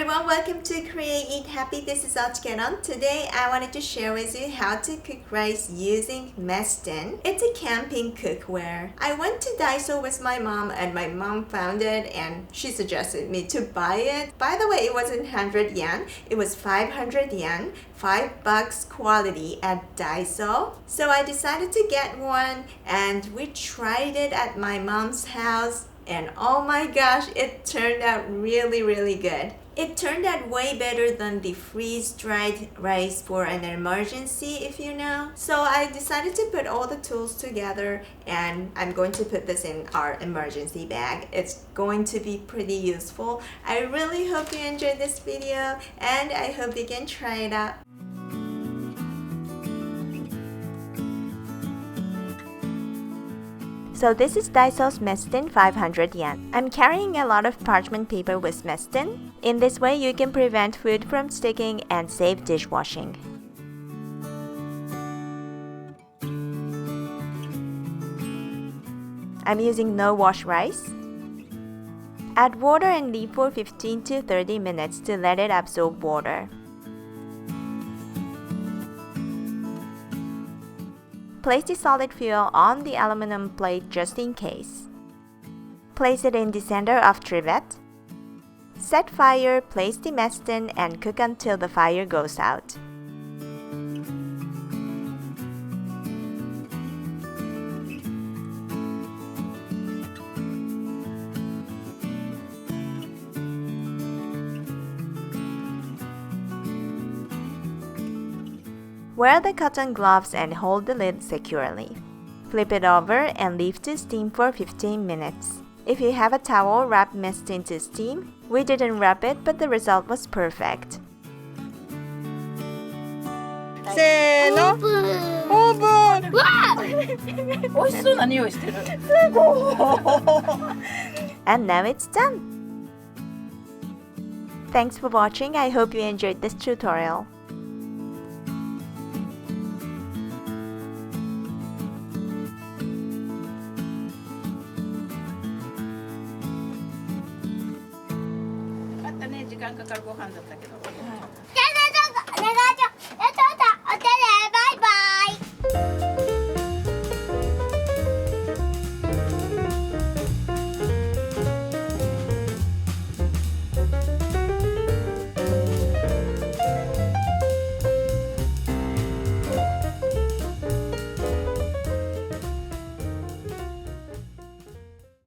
everyone, welcome to Create Eat Happy. This is OCHIKERON. Today I wanted to share with you how to cook rice using Mess Tin. It's a camping cookware. I went to DAISO with my mom and my mom found it and she suggested me to buy it. By the way, it wasn't 100 yen, it was 500 yen, $5 quality at DAISO. So I decided to get one and we tried it at my mom's house. And oh my gosh, it turned out really good. It turned out way better than the freeze-dried rice for an emergency, if you know. So I decided to put all the tools together and I'm going to put this in our emergency bag. It's going to be pretty useful. I really hope you enjoyed this video and I hope you can try it out. So this is DAISO's Mess Tin 500 yen. I'm carrying a lot of parchment paper with Mess Tin. In this way, you can prevent food from sticking and save dishwashing. I'm using no-wash rice. Add water and leave for 15 to 30 minutes to let it absorb water. Place the solid fuel on the aluminum plate just in case. Place it in the center of trivet. Set fire, place the mess tin, and cook until the fire goes out. Wear the cotton gloves and hold the lid securely. Flip it over and leave to steam for 15 minutes. If you have a towel, wrap mess tin to steam. We didn't wrap it, but the result was perfect. せーの、オープン。わあ美味しそうな匂いしてる。すごい。 And now it's done! Thanks for watching. I hope you enjoyed this tutorial. Cut ね、時間かかるご飯だったけど。